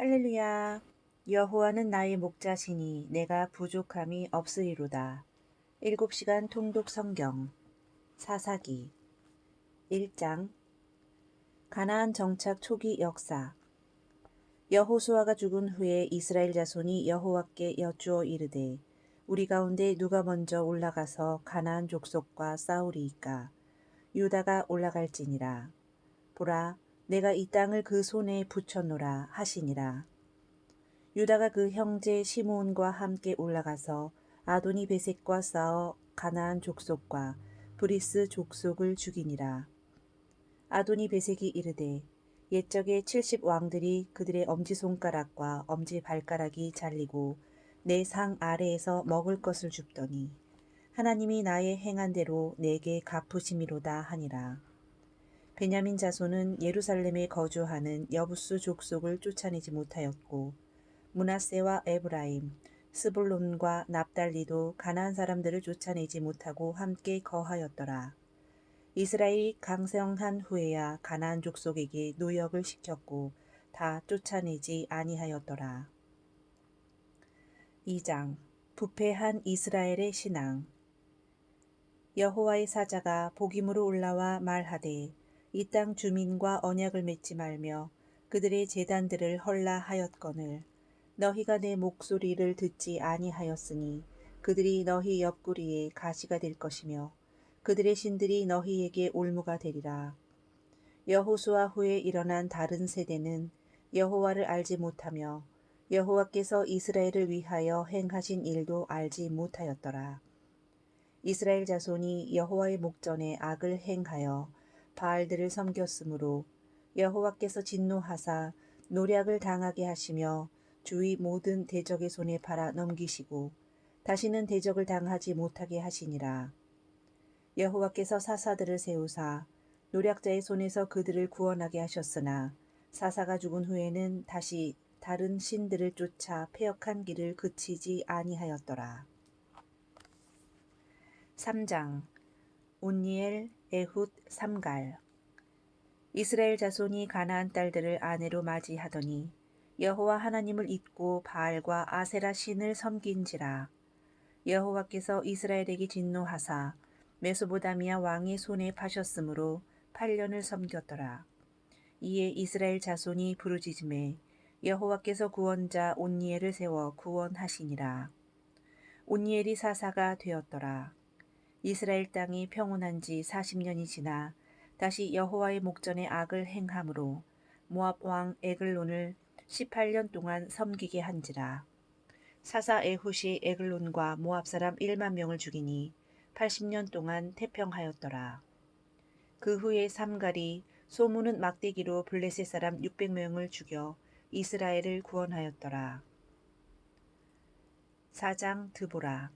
할렐루야. 여호와는 나의 목자시니 내가 부족함이 없으리로다. 7시간 통독 성경 사사기 1장 가나안 정착 초기 역사. 여호수아가 죽은 후에 이스라엘 자손이 여호와께 여쭈어 이르되 우리 가운데 누가 먼저 올라가서 가나안 족속과 싸우리이까. 유다가 올라갈지니라. 보라, 내가 이 땅을 그 손에 붙였노라 하시니라. 유다가 그 형제 시므온과 함께 올라가서 아도니 베색과 싸워 가나안 족속과 브리스 족속을 죽이니라. 아도니 베색이 이르되 옛적에 70 왕들이 그들의 엄지손가락과 엄지발가락이 잘리고 내 상 아래에서 먹을 것을 줍더니 하나님이 나의 행한 대로 내게 갚으심이로다 하니라. 베냐민 자손은 예루살렘에 거주하는 여부수 족속을 쫓아내지 못하였고 므낫세와 에브라임, 스불론과 납달리도 가나안 사람들을 쫓아내지 못하고 함께 거하였더라. 이스라엘이 강성한 후에야 가나안 족속에게 노역을 시켰고 다 쫓아내지 아니하였더라. 2장 부패한 이스라엘의 신앙. 여호와의 사자가 복임으로 올라와 말하되 이 땅 주민과 언약을 맺지 말며 그들의 제단들을 헐라하였거늘 너희가 내 목소리를 듣지 아니하였으니 그들이 너희 옆구리에 가시가 될 것이며 그들의 신들이 너희에게 올무가 되리라. 여호수아 후에 일어난 다른 세대는 여호와를 알지 못하며 여호와께서 이스라엘을 위하여 행하신 일도 알지 못하였더라. 이스라엘 자손이 여호와의 목전에 악을 행하여 바알들을 섬겼으므로 여호와께서 진노하사 노략을 당하게 하시며 주위 모든 대적의 손에 팔아 넘기시고 다시는 대적을 당하지 못하게 하시니라. 여호와께서 사사들을 세우사 노략자의 손에서 그들을 구원하게 하셨으나 사사가 죽은 후에는 다시 다른 신들을 쫓아 패역한 길을 그치지 아니하였더라. 3장 온니엘, 에훗, 삼갈. 이스라엘 자손이 가나안 딸들을 아내로 맞이하더니 여호와 하나님을 잊고 바알과 아세라 신을 섬긴지라. 여호와께서 이스라엘에게 진노하사 메소보다미아 왕의 손에 파셨으므로 8년을 섬겼더라. 이에 이스라엘 자손이 부르짖음에 여호와께서 구원자 온니엘을 세워 구원하시니라. 온니엘이 사사가 되었더라. 이스라엘 땅이 평온한 지 40년이 지나 다시 여호와의 목전에 악을 행함으로 모압 왕 에글론을 18년 동안 섬기게 한지라. 사사 에훗이 에글론과 모압 사람 1만 명을 죽이니 80년 동안 태평하였더라. 그 후에 삼갈이 소무는 막대기로 블레셋 사람 600명을 죽여 이스라엘을 구원하였더라. 4장 드보라.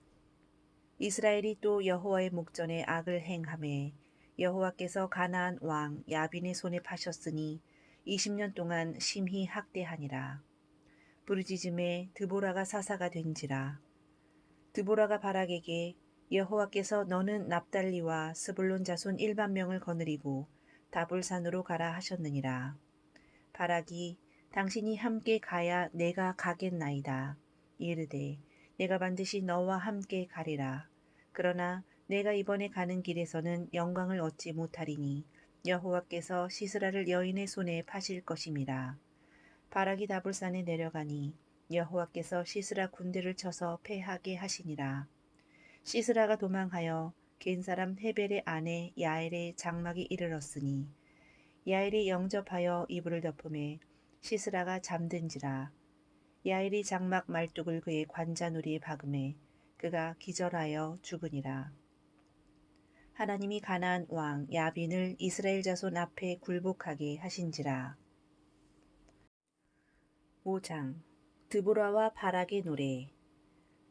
이스라엘이 또 여호와의 목전에 악을 행하매 여호와께서 가나안 왕 야빈의 손에 파셨으니 20년 동안 심히 학대하니라. 부르짖음에 드보라가 사사가 된지라. 드보라가 바락에게 여호와께서 너는 납달리와 스불론 자손 1만 명을 거느리고 다볼산으로 가라 하셨느니라. 바락이 당신이 함께 가야 내가 가겠나이다. 이르되 내가 반드시 너와 함께 가리라. 그러나 내가 이번에 가는 길에서는 영광을 얻지 못하리니 여호와께서 시스라를 여인의 손에 파실 것임이라. 바락이 다볼산에 내려가니 여호와께서 시스라 군대를 쳐서 패하게 하시니라. 시스라가 도망하여 겐 사람 헤벨의 아내 야엘의 장막에 이르렀으니 야엘이 영접하여 이불을 덮음에 시스라가 잠든지라. 야엘이 장막 말뚝을 그의 관자놀이에 박음에 그가 기절하여 죽으니라. 하나님이 가나안 왕 야빈을 이스라엘 자손 앞에 굴복하게 하신지라. 5장 드보라와 바락의 노래.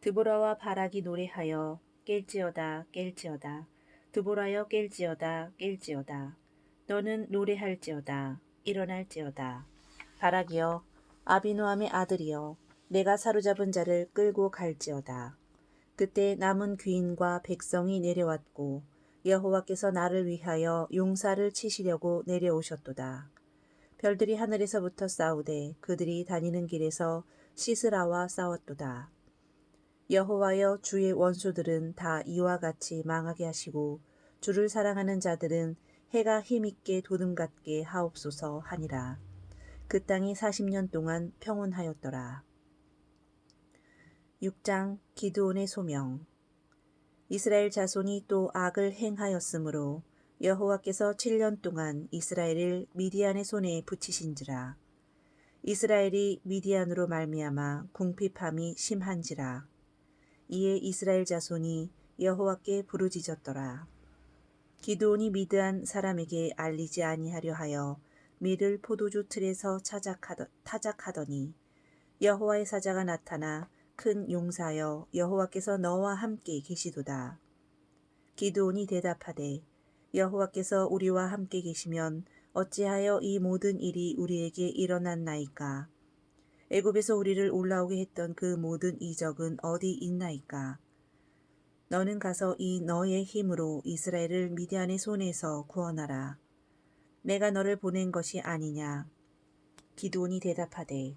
드보라와 바락이 노래하여 깰지어다 깰지어다 드보라여 깰지어다 깰지어다 너는 노래할지어다 일어날지어다. 바락이여 아비노함의 아들이여 내가 사로잡은 자를 끌고 갈지어다. 그때 남은 귀인과 백성이 내려왔고 여호와께서 나를 위하여 용사를 치시려고 내려오셨도다. 별들이 하늘에서부터 싸우되 그들이 다니는 길에서 시스라와 싸웠도다. 여호와여, 주의 원수들은 다 이와 같이 망하게 하시고 주를 사랑하는 자들은 해가 힘있게 도둠같게 하옵소서 하니라. 그 땅이 40년 동안 평온하였더라. 6장 기드온의 소명. 이스라엘 자손이 또 악을 행하였으므로 여호와께서 7년 동안 이스라엘을 미디안의 손에 붙이신지라. 이스라엘이 미디안으로 말미암아 궁핍함이 심한지라. 이에 이스라엘 자손이 여호와께 부르짖었더라. 기드온이 미드안 사람에게 알리지 아니하려 하여 밀을 포도주 틀에서 타작하더니 여호와의 사자가 나타나 큰 용사여, 여호와께서 너와 함께 계시도다. 기드온이 대답하되 여호와께서 우리와 함께 계시면 어찌하여 이 모든 일이 우리에게 일어났나이까? 애굽에서 우리를 올라오게 했던 그 모든 이적은 어디 있나이까? 너는 가서 이 너의 힘으로 이스라엘을 미디안의 손에서 구원하라. 내가 너를 보낸 것이 아니냐? 기드온이 대답하되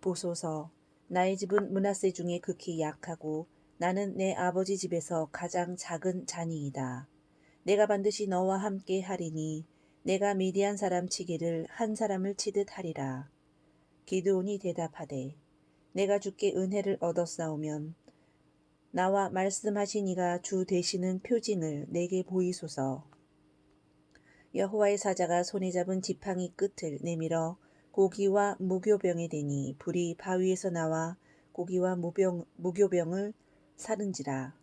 보소서, 나의 집은 므낫세 중에 극히 약하고 나는 내 아버지 집에서 가장 작은 자니이다. 내가 반드시 너와 함께 하리니 내가 미디안 사람 치기를 한 사람을 치듯 하리라. 기드온이 대답하되 내가 주께 은혜를 얻었사오면 나와 말씀하신 이가 주 되시는 표징을 내게 보이소서. 여호와의 사자가 손에 잡은 지팡이 끝을 내밀어 고기와 무교병에 대니 불이 바위에서 나와 고기와 무교병을 사른지라.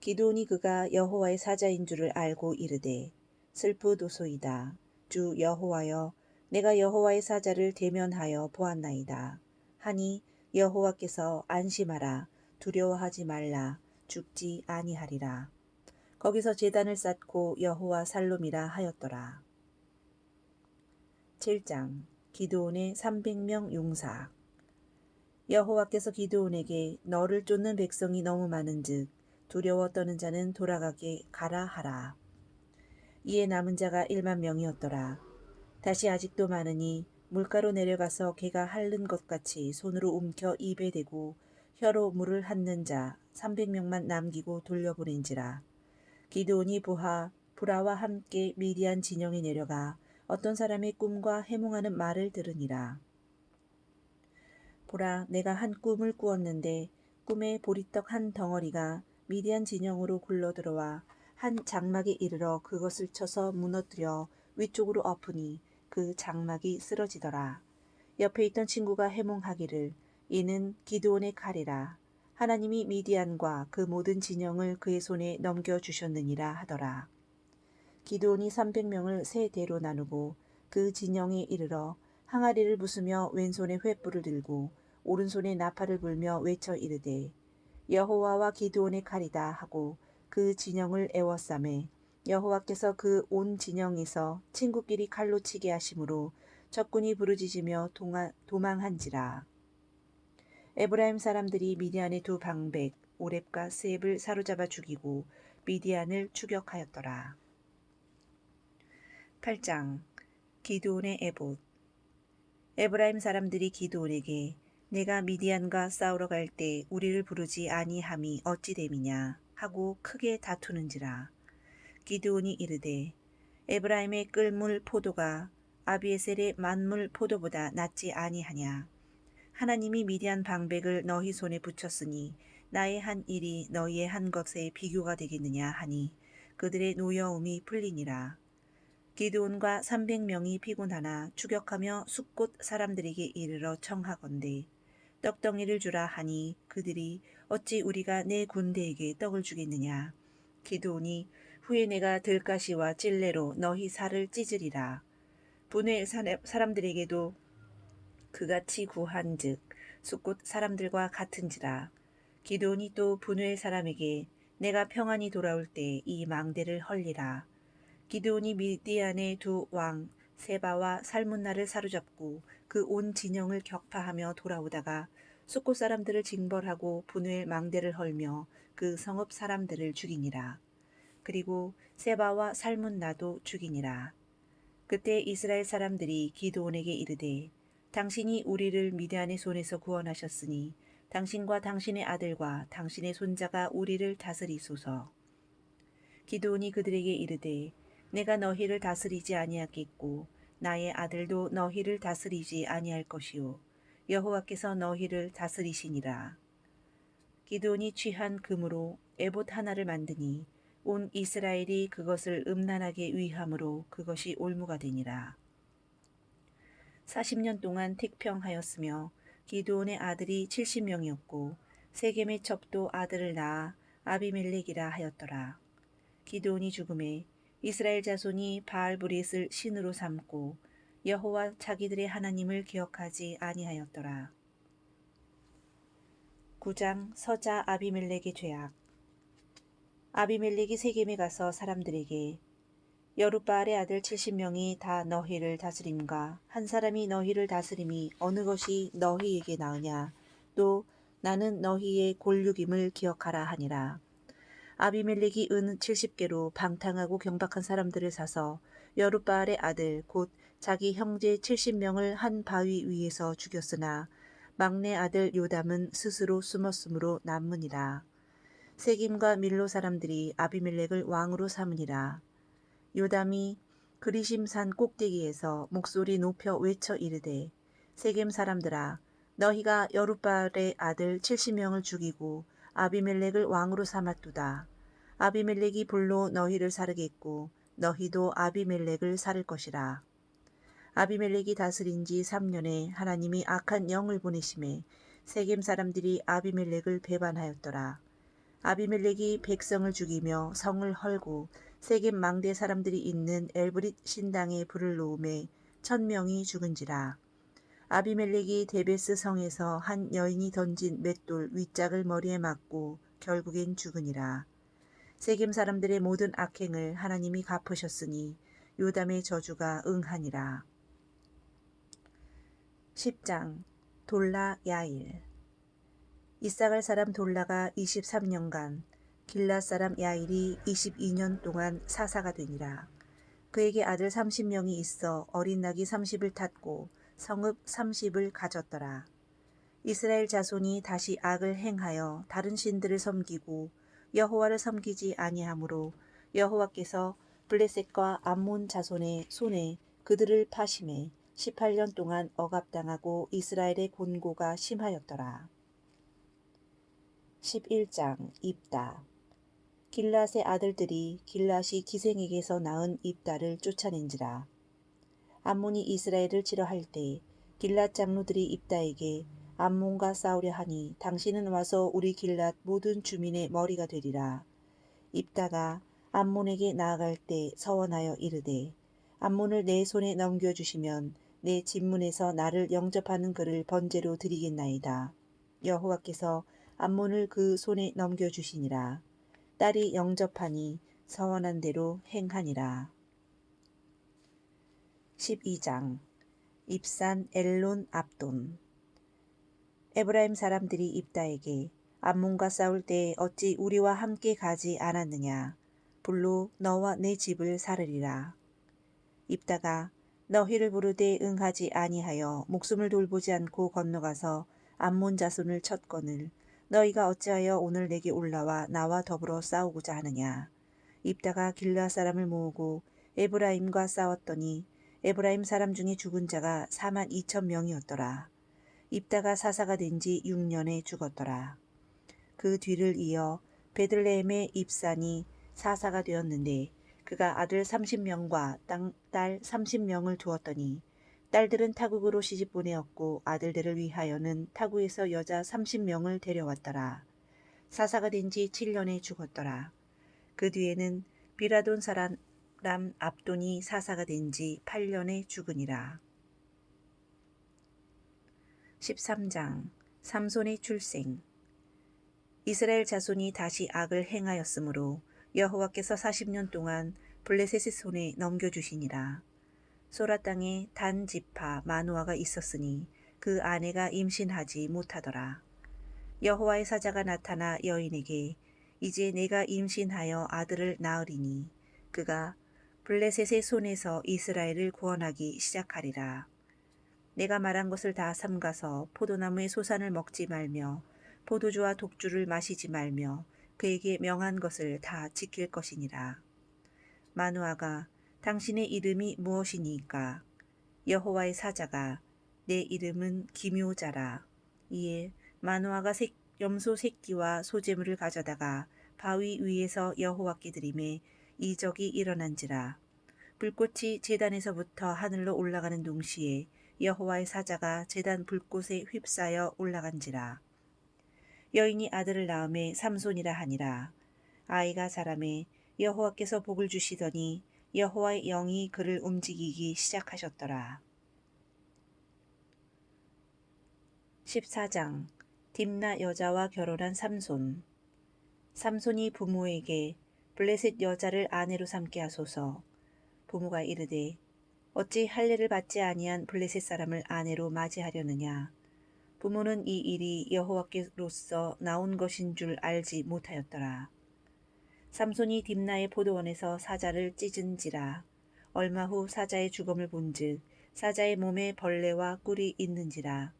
기드온이 그가 여호와의 사자인 줄을 알고 이르되 슬프도소이다. 주 여호와여, 내가 여호와의 사자를 대면하여 보았나이다. 하니 여호와께서 안심하라, 두려워하지 말라, 죽지 아니하리라. 거기서 제단을 쌓고 여호와 살롬이라 하였더라. 7장 기드온의 300명 용사. 여호와께서 기드온에게 너를 쫓는 백성이 너무 많은즉 두려워 떠는 자는 돌아가게 가라 하라. 이에 남은 자가 1만 명이었더라. 다시 아직도 많으니 물가로 내려가서 개가 핥는 것 같이 손으로 움켜 입에 대고 혀로 물을 핥는 자 300명만 남기고 돌려보낸지라. 기드온이 부하와 함께 미디안 진영에 내려가 어떤 사람의 꿈과 해몽하는 말을 들으니라. 보라, 내가 한 꿈을 꾸었는데 꿈에 보리떡 한 덩어리가 미디안 진영으로 굴러들어와 한 장막에 이르러 그것을 쳐서 무너뜨려 위쪽으로 엎으니 그 장막이 쓰러지더라. 옆에 있던 친구가 해몽하기를 이는 기드온의 칼이라. 하나님이 미디안과 그 모든 진영을 그의 손에 넘겨주셨느니라 하더라. 기드온이 300명을 세 대로 나누고 그 진영에 이르러 항아리를 부수며 왼손에 횃불을 들고 오른손에 나팔을 불며 외쳐 이르되 여호와와 기드온의 칼이다 하고 그 진영을 에워싸매 여호와께서 그 온 진영에서 친구끼리 칼로 치게 하심으로 적군이 부르짖으며 도망한지라. 에브라임 사람들이 미디안의 두 방백 오렙과 스앱을 사로잡아 죽이고 미디안을 추격하였더라. 8장 기드온의 에봇. 에브라임 사람들이 기드온에게 내가 미디안과 싸우러 갈 때 우리를 부르지 아니함이 어찌 됨이냐 하고 크게 다투는지라. 기드온이 이르되 에브라임의 끓물 포도가 아비에셀의 만물 포도보다 낫지 아니하냐. 하나님이 미디안 방백을 너희 손에 붙였으니 나의 한 일이 너희의 한 것에 비교가 되겠느냐 하니 그들의 노여움이 풀리니라. 기드온과 300명이 피곤하나 추격하며 숫곳 사람들에게 이르러 청하건대 떡덩이를 주라 하니 그들이 어찌 우리가 내 군대에게 떡을 주겠느냐. 기드온이 후에 내가 들가시와 찔레로 너희 살을 찢으리라. 분의 사람들에게도 그같이 구한즉 숫곳 사람들과 같은지라. 기드온이 또 분의 사람에게 내가 평안히 돌아올 때 이 망대를 헐리라. 기드온이 미디안의 두 왕 세바와 살문나를 사로잡고 그 온 진영을 격파하며 돌아오다가 숫곳 사람들을 징벌하고 분의 망대를 헐며 그 성읍 사람들을 죽이니라. 그리고 세바와 살문나도 죽이니라. 그때 이스라엘 사람들이 기드온에게 이르되 당신이 우리를 미디안의 손에서 구원하셨으니 당신과 당신의 아들과 당신의 손자가 우리를 다스리소서. 기드온이 그들에게 이르되 내가 너희를 다스리지 아니하겠고 나의 아들도 너희를 다스리지 아니할 것이요 여호와께서 너희를 다스리시니라. 기드온이 취한 금으로 에봇 하나를 만드니 온 이스라엘이 그것을 음란하게 위함으로 그것이 올무가 되니라. 40년 동안 택평하였으며 기드온의 아들이 70명이었고 세겜의 첩도 아들을 낳아 아비멜렉이라 하였더라. 기드온이 죽음에 이스라엘 자손이 바알브릿을 신으로 삼고 여호와 자기들의 하나님을 기억하지 아니하였더라. 9장 서자 아비멜렉의 죄악. 아비멜렉이 세겜에 가서 사람들에게 여룻바알의 아들 70명이 다 너희를 다스림과 한 사람이 너희를 다스림이 어느 것이 너희에게 나으냐 또 나는 너희의 골육임을 기억하라 하니라. 아비멜렉이 은 70개로 방탕하고 경박한 사람들을 사서 여룻바알의 아들 곧 자기 형제 70명을 한 바위 위에서 죽였으나 막내 아들 요담은 스스로 숨었으므로 남으니라. 세김과 밀로 사람들이 아비멜렉을 왕으로 삼으니라. 요담이 그리심산 꼭대기에서 목소리 높여 외쳐 이르되 세겜 사람들아 너희가 여룻바알의 아들 70명을 죽이고 아비멜렉을 왕으로 삼았도다. 아비멜렉이 불로 너희를 사르겠고 너희도 아비멜렉을 사를 것이라. 아비멜렉이 다스린 지 3년에 하나님이 악한 영을 보내심에 세겜 사람들이 아비멜렉을 배반하였더라. 아비멜렉이 백성을 죽이며 성을 헐고 세겜 망대 사람들이 있는 엘브릿 신당에 불을 놓음에 1000명이 죽은지라. 아비멜렉이 데베스 성에서 한 여인이 던진 맷돌 윗짝을 머리에 맞고 결국엔 죽으니라. 세겜 사람들의 모든 악행을 하나님이 갚으셨으니 요담의 저주가 응하니라. 10장 돌라 야일. 이사갈 사람 돌라가 23년간 길랏 사람 야일이 22년 동안 사사가 되니라. 그에게 아들 30명이 있어 어린 낙이 30을 탔고 성읍 30을 가졌더라. 이스라엘 자손이 다시 악을 행하여 다른 신들을 섬기고 여호와를 섬기지 아니하므로 여호와께서 블레셋과 암몬 자손의 손에 그들을 파심해 18년 동안 억압당하고 이스라엘의 곤고가 심하였더라. 11장 입다. 길랏의 아들들이 길랏이 기생에게서 낳은 입다를 쫓아낸지라. 암몬이 이스라엘을 치러 할 때 길랏 장로들이 입다에게 암몬과 싸우려 하니 당신은 와서 우리 길랏 모든 주민의 머리가 되리라. 입다가 암몬에게 나아갈 때 서원하여 이르되 암몬을 내 손에 넘겨주시면 내 집문에서 나를 영접하는 그를 번제로 드리겠나이다. 여호와께서 암몬을 그 손에 넘겨주시니라. 딸이 영접하니 서원한 대로 행하니라. 12장 입산 엘론 압돈. 에브라임 사람들이 입다에게 암몬과 싸울 때 어찌 우리와 함께 가지 않았느냐. 불로 너와 내 집을 사르리라. 입다가 너희를 부르되 응하지 아니하여 목숨을 돌보지 않고 건너가서 암몬 자손을 쳤거늘 너희가 어찌하여 오늘 내게 올라와 나와 더불어 싸우고자 하느냐. 입다가 길라 사람을 모으고 에브라임과 싸웠더니 에브라임 사람 중에 죽은 자가 42,000명이었더라. 입다가 사사가 된 지 6년에 죽었더라. 그 뒤를 이어 베들레헴의 입산이 사사가 되었는데 그가 아들 30명과 딸 30명을 두었더니 딸들은 타국으로 시집 보내었고 아들들을 위하여는 타국에서 여자 30명을 데려왔더라. 사사가 된 지 7년에 죽었더라. 그 뒤에는 비라돈 사람 압돈이 사사가 된 지 8년에 죽으니라. 13장 삼손의 출생. 이스라엘 자손이 다시 악을 행하였으므로 여호와께서 40년 동안 블레셋의 손에 넘겨주시니라. 소라 땅에 단 지파 마누아가 있었으니 그 아내가 임신하지 못하더라. 여호와의 사자가 나타나 여인에게 이제 내가 임신하여 아들을 낳으리니 그가 블레셋의 손에서 이스라엘을 구원하기 시작하리라. 내가 말한 것을 다 삼가서 포도나무의 소산을 먹지 말며 포도주와 독주를 마시지 말며 그에게 명한 것을 다 지킬 것이니라. 마누아가 당신의 이름이 무엇이니까? 여호와의 사자가 내 이름은 기묘자라. 이에 마누아가 염소 새끼와 소재물을 가져다가 바위 위에서 여호와께 드리매 이적이 일어난지라. 불꽃이 제단에서부터 하늘로 올라가는 동시에 여호와의 사자가 제단 불꽃에 휩싸여 올라간지라. 여인이 아들을 낳음에 삼손이라 하니라. 아이가 자라매 여호와께서 복을 주시더니 여호와의 영이 그를 움직이기 시작하셨더라. 14장 딥나 여자와 결혼한 삼손. 삼손이 부모에게 블레셋 여자를 아내로 삼게 하소서. 부모가 이르되 어찌 할례를 받지 아니한 블레셋 사람을 아내로 맞이하려느냐. 부모는 이 일이 여호와께로서 나온 것인 줄 알지 못하였더라. 삼손이 딥나의 포도원에서 사자를 찢은지라. 얼마 후 사자의 죽음을 본즉 사자의 몸에 벌레와 꿀이 있는지라.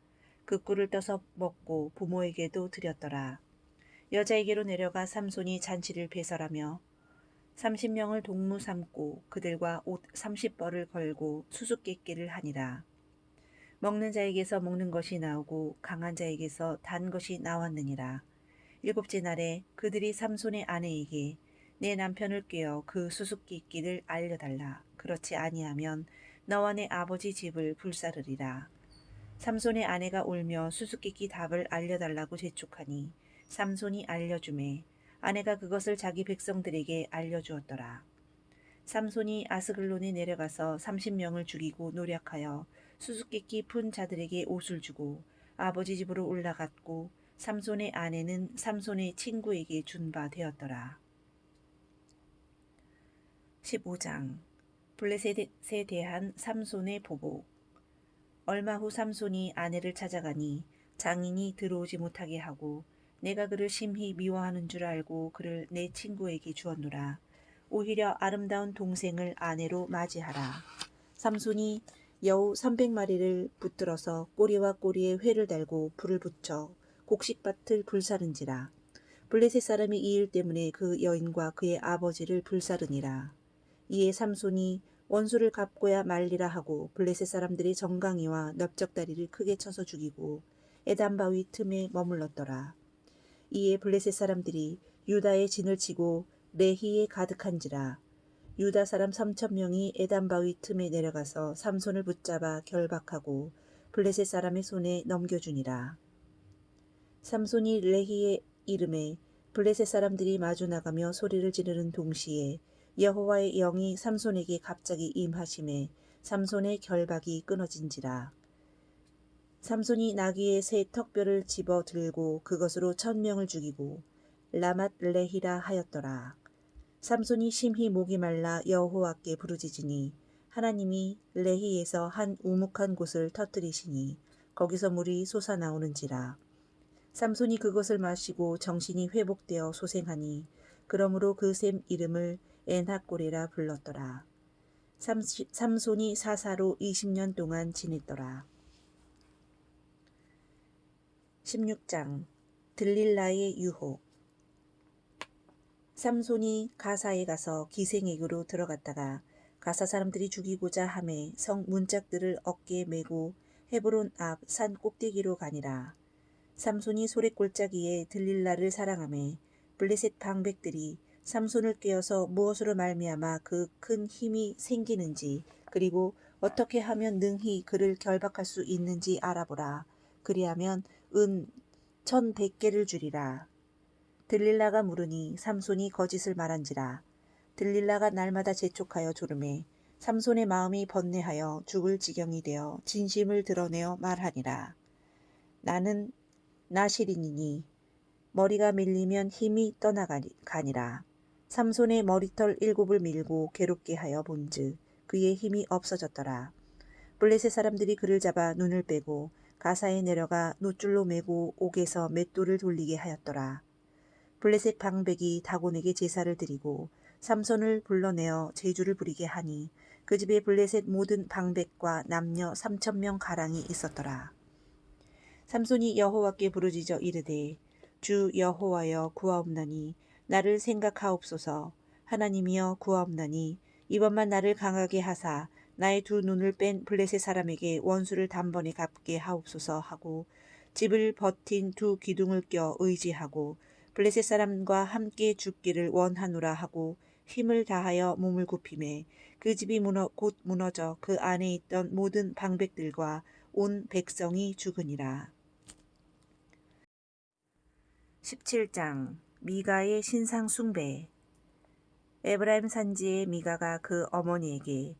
그 꿀을 떠서 먹고 부모에게도 드렸더라. 여자에게로 내려가 삼손이 잔치를 배설하며 30명을 동무 삼고 그들과 옷 30벌을 걸고 수수께끼를 하니라. 먹는 자에게서 먹는 것이 나오고 강한 자에게서 단 것이 나왔느니라. 일곱째 날에 그들이 삼손의 아내에게 내 남편을 꾀어 그 수수께끼를 알려달라. 그렇지 아니하면 너와 내 아버지 집을 불사르리라. 삼손의 아내가 울며 수수께끼 답을 알려달라고 재촉하니 삼손이 알려주매 아내가 그것을 자기 백성들에게 알려주었더라. 삼손이 아스글론에 내려가서 30명을 죽이고 노략하여 수수께끼 푼 자들에게 옷을 주고 아버지 집으로 올라갔고 삼손의 아내는 삼손의 친구에게 준 바 되었더라. 15장 블레셋에 대한 삼손의 보복. 얼마 후 삼손이 아내를 찾아가니 장인이 들어오지 못하게 하고 내가 그를 심히 미워하는 줄 알고 그를 내 친구에게 주었노라. 오히려 아름다운 동생을 아내로 맞이하라. 삼손이 여우 300마리를 붙들어서 꼬리와 꼬리에 회를 달고 불을 붙여 곡식밭을 불사른지라. 블레셋 사람이 이 일 때문에 그 여인과 그의 아버지를 불사르니라. 이에 삼손이 원수를 갚고야 말리라 하고 블레셋 사람들이 정강이와 넓적다리를 크게 쳐서 죽이고 에단 바위 틈에 머물렀더라. 이에 블레셋 사람들이 유다의 진을 치고 레히에 가득한지라. 유다 사람 3,000명이 에단 바위 틈에 내려가서 삼손을 붙잡아 결박하고 블레셋 사람의 손에 넘겨주니라. 삼손이 레히에 이름에 블레셋 사람들이 마주 나가며 소리를 지르는 동시에 여호와의 영이 삼손에게 갑자기 임하심에 삼손의 결박이 끊어진지라. 삼손이 나귀의 새 턱뼈를 집어 들고 그것으로 1,000명을 죽이고 라맛 레히라 하였더라. 삼손이 심히 목이 말라 여호와께 부르짖으니 하나님이 레히에서 한 우묵한 곳을 터뜨리시니 거기서 물이 솟아나오는지라. 삼손이 그것을 마시고 정신이 회복되어 소생하니 그러므로 그 샘 이름을 엔하꼬레라 불렀더라. 삼손이 사사로 20년 동안 지냈더라. 16장 들릴라의 유혹. 삼손이 가사에 가서 기생에게로 들어갔다가 가사 사람들이 죽이고자 하매 성 문짝들을 어깨에 메고 헤브론 앞 산 꼭대기로 가니라. 삼손이 소래골짜기에 들릴라를 사랑하매 블레셋 방백들이 삼손을 꾀어서 무엇으로 말미암아 그 큰 힘이 생기는지 그리고 어떻게 하면 능히 그를 결박할 수 있는지 알아보라. 그리하면 은 1,100개를 주리라. 들릴라가 물으니 삼손이 거짓을 말한지라. 들릴라가 날마다 재촉하여 조르매 삼손의 마음이 번뇌하여 죽을 지경이 되어 진심을 드러내어 말하니라. 나는 나실인이니 머리가 밀리면 힘이 떠나가니라. 삼손의 머리털 7을 밀고 괴롭게 하여 본즉 그의 힘이 없어졌더라. 블레셋 사람들이 그를 잡아 눈을 빼고 가사에 내려가 노줄로 매고 옥에서 맷돌을 돌리게 하였더라. 블레셋 방백이 다곤에게 제사를 드리고 삼손을 불러내어 제주를 부리게 하니 그 집에 블레셋 모든 방백과 남녀 3,000명 가량이 있었더라. 삼손이 여호와께 부르짖어 이르되 주 여호와여 구하옵나니 나를 생각하옵소서. 하나님이여 구하옵나니 이번만 나를 강하게 하사 나의 두 눈을 뺀 블레셋 사람에게 원수를 단번에 갚게 하옵소서 하고 집을 버틴 두 기둥을 껴 의지하고 블레셋 사람과 함께 죽기를 원하노라 하고 힘을 다하여 몸을 굽히매 그 집이 곧 무너져 그 안에 있던 모든 방백들과 온 백성이 죽으니라. 17장 미가의 신상 숭배. 에브라임 산지의 미가가 그 어머니에게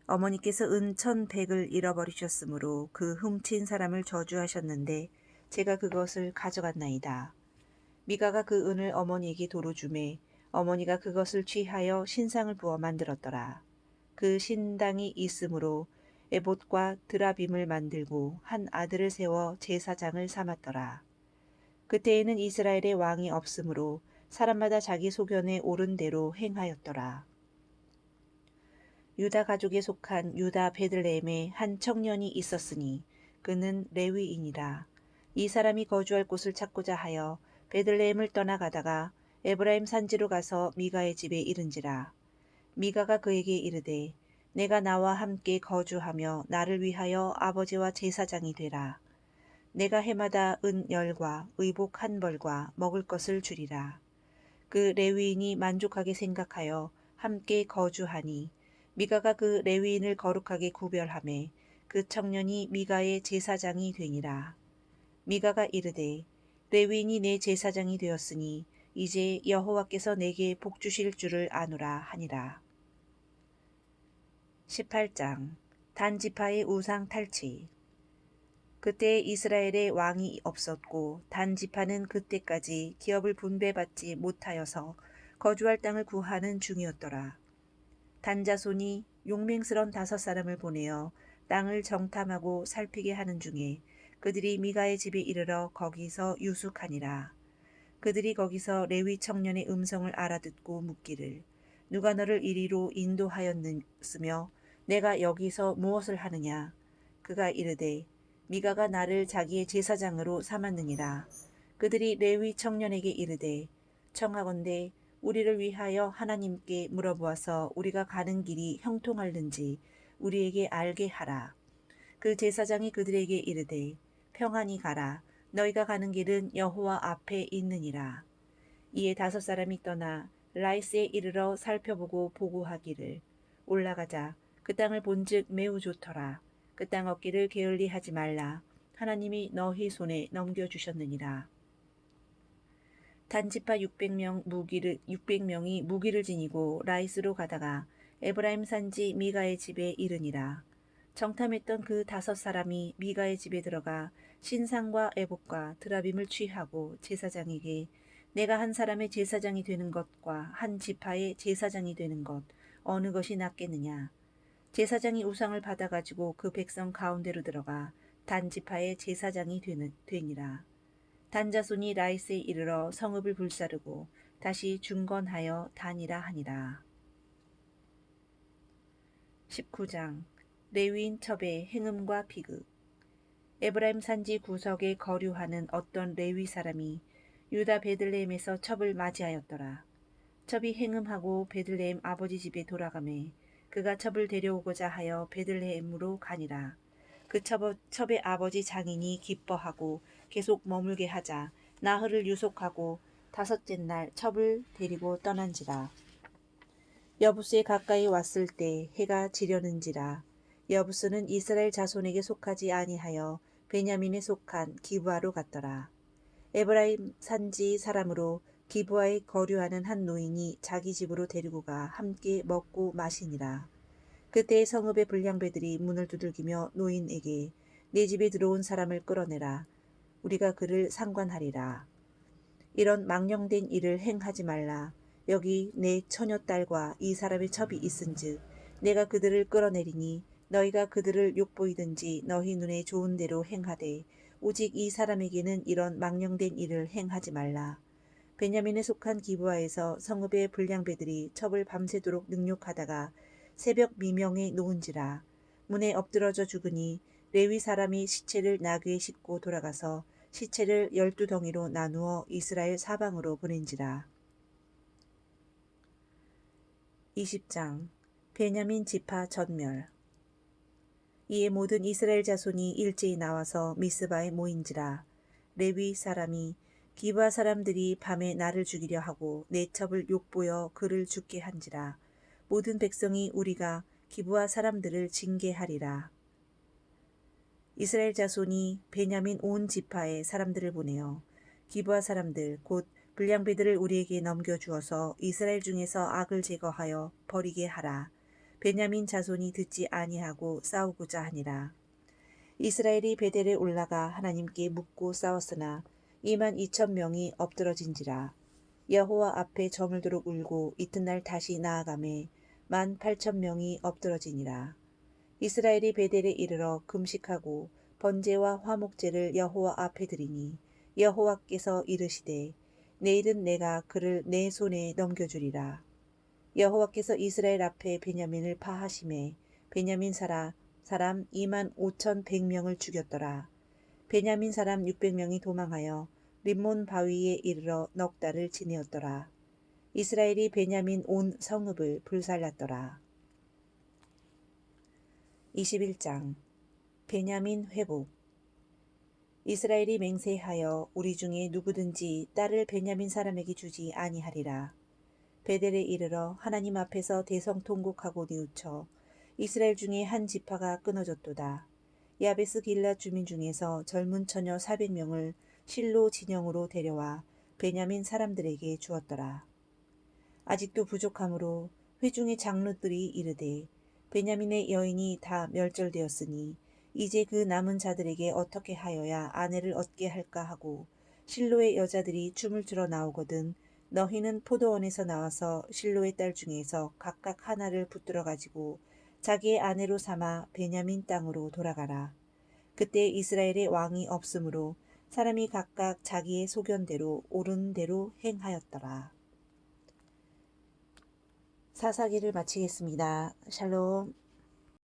어머니께서 은 1,100을 잃어버리셨으므로 그 훔친 사람을 저주하셨는데 제가 그것을 가져갔나이다. 미가가 그 은을 어머니에게 도로 주매 어머니가 그것을 취하여 신상을 부어 만들었더라. 그 신당이 있으므로 에봇과 드라빔을 만들고 한 아들을 세워 제사장을 삼았더라. 그때에는 이스라엘의 왕이 없으므로 사람마다 자기 소견에 옳은 대로 행하였더라. 유다 가족에 속한 유다 베들레헴에 한 청년이 있었으니 그는 레위인이라. 이 사람이 거주할 곳을 찾고자 하여 베들레헴을 떠나가다가 에브라임 산지로 가서 미가의 집에 이른지라. 미가가 그에게 이르되 내가 나와 함께 거주하며 나를 위하여 아버지와 제사장이 되라. 내가 해마다 은 10과 의복 1벌과 먹을 것을 주리라. 그 레위인이 만족하게 생각하여 함께 거주하니 미가가 그 레위인을 거룩하게 구별하매 그 청년이 미가의 제사장이 되니라. 미가가 이르되 레위인이 내 제사장이 되었으니 이제 여호와께서 내게 복 주실 줄을 아노라 하니라. 18장 단 지파의 우상 탈취. 그때 이스라엘에 왕이 없었고 단 지파는 그때까지 기업을 분배받지 못하여서 거주할 땅을 구하는 중이었더라. 단 자손이 용맹스런 5사람을 보내어 땅을 정탐하고 살피게 하는 중에 그들이 미가의 집에 이르러 거기서 유숙하니라. 그들이 거기서 레위 청년의 음성을 알아듣고 묻기를 누가 너를 이리로 인도하였으며 내가 여기서 무엇을 하느냐. 그가 이르되 미가가 나를 자기의 제사장으로 삼았느니라. 그들이 레위 청년에게 이르되 청하건대 우리를 위하여 하나님께 물어보아서 우리가 가는 길이 형통할는지 우리에게 알게 하라. 그 제사장이 그들에게 이르되 평안히 가라. 너희가 가는 길은 여호와 앞에 있느니라. 이에 5사람이 떠나 라이스에 이르러 살펴보고 보고하기를 올라가자. 그 땅을 본즉 매우 좋더라. 그 땅 얻기를 게을리하지 말라. 하나님이 너희 손에 넘겨주셨느니라. 단지파 600명이 무기를 지니고 라이스로 가다가 에브라임 산지 미가의 집에 이르니라. 정탐했던 그 5사람이 미가의 집에 들어가 신상과 에봇과 드라빔을 취하고 제사장에게 내가 한 사람의 제사장이 되는 것과 한 지파의 제사장이 되는 것 어느 것이 낫겠느냐. 제사장이 우상을 받아가지고 그 백성 가운데로 들어가 단 지파의 제사장이 되니라. 단 자손이 라이스에 이르러 성읍을 불사르고 다시 중건하여 다니라 하니라. 19장 레위인 첩의 행음과 비극. 에브라임 산지 구석에 거류하는 어떤 레위 사람이 유다 베들레헴에서 첩을 맞이하였더라. 첩이 행음하고 베들레헴 아버지 집에 돌아가매 그가 첩을 데려오고자 하여 베들레헴으로 가니라. 그 첩의 아버지 장인이 기뻐하고 계속 머물게 하자 나흘을 유속하고 5째 날 첩을 데리고 떠난지라. 여부스에 가까이 왔을 때 해가 지려는지라. 여부스는 이스라엘 자손에게 속하지 아니하여 베냐민에 속한 기브아로 갔더라. 에브라임 산지 사람으로 기브아에 거류하는 한 노인이 자기 집으로 데리고 가 함께 먹고 마시니라. 그때 성읍의 불량배들이 문을 두들기며 노인에게 내 집에 들어온 사람을 끌어내라. 우리가 그를 상관하리라. 이런 망령된 일을 행하지 말라. 여기 내 처녀딸과 이 사람의 첩이 있은즉 내가 그들을 끌어내리니 너희가 그들을 욕보이든지 너희 눈에 좋은 대로 행하되 오직 이 사람에게는 이런 망령된 일을 행하지 말라. 베냐민에 속한 기브아에서 성읍의 불량배들이 첩을 밤새도록 능욕하다가 새벽 미명에 놓은지라. 문에 엎드러져 죽으니 레위 사람이 시체를 나귀에 싣고 돌아가서 시체를 12덩이로 나누어 이스라엘 사방으로 보낸지라. 20장 베냐민 지파 전멸. 이에 모든 이스라엘 자손이 일제히 나와서 미스바에 모인지라. 레위 사람이 기브아 사람들이 밤에 나를 죽이려 하고 내 첩을 욕보여 그를 죽게 한지라. 모든 백성이 우리가 기브아 사람들을 징계하리라. 이스라엘 자손이 베냐민 온 지파에 사람들을 보내어 기브아 사람들 곧 불량배들을 우리에게 넘겨주어서 이스라엘 중에서 악을 제거하여 버리게 하라. 베냐민 자손이 듣지 아니하고 싸우고자 하니라. 이스라엘이 베델에 올라가 하나님께 묻고 싸웠으나 22,000명이 엎드러진지라. 여호와 앞에 저물도록 울고 이튿날 다시 나아가매 18,000명이 엎드러지니라. 이스라엘이 베델에 이르러 금식하고 번제와 화목제를 여호와 앞에 드리니 여호와께서 이르시되 내일은 내가 그를 내 손에 넘겨주리라. 여호와께서 이스라엘 앞에 베냐민을 파하심에 베냐민 사람 25,100명을 죽였더라. 베냐민 사람 600명이 도망하여 림몬 바위에 이르러 넉 달을 지내었더라. 이스라엘이 베냐민 온 성읍을 불살랐더라. 21장 베냐민 회복. 이스라엘이 맹세하여 우리 중에 누구든지 딸을 베냐민 사람에게 주지 아니하리라. 베델에 이르러 하나님 앞에서 대성통곡하고 뉘우쳐 이스라엘 중에 한 지파가 끊어졌도다. 야베스 길라 주민 중에서 젊은 처녀 400명을 실로 진영으로 데려와 베냐민 사람들에게 주었더라. 아직도 부족하므로 회중의 장로들이 이르되 베냐민의 여인이 다 멸절되었으니 이제 그 남은 자들에게 어떻게 하여야 아내를 얻게 할까 하고 실로의 여자들이 춤을 추러 나오거든 너희는 포도원에서 나와서 실로의 딸 중에서 각각 하나를 붙들어 가지고 자기의 아내로 삼아 베냐민 땅으로 돌아가라. 그때 이스라엘의 왕이 없으므로 사람이 각각 자기의 소견대로 옳은 대로 행하였더라. 사사기를 마치겠습니다. 샬롬.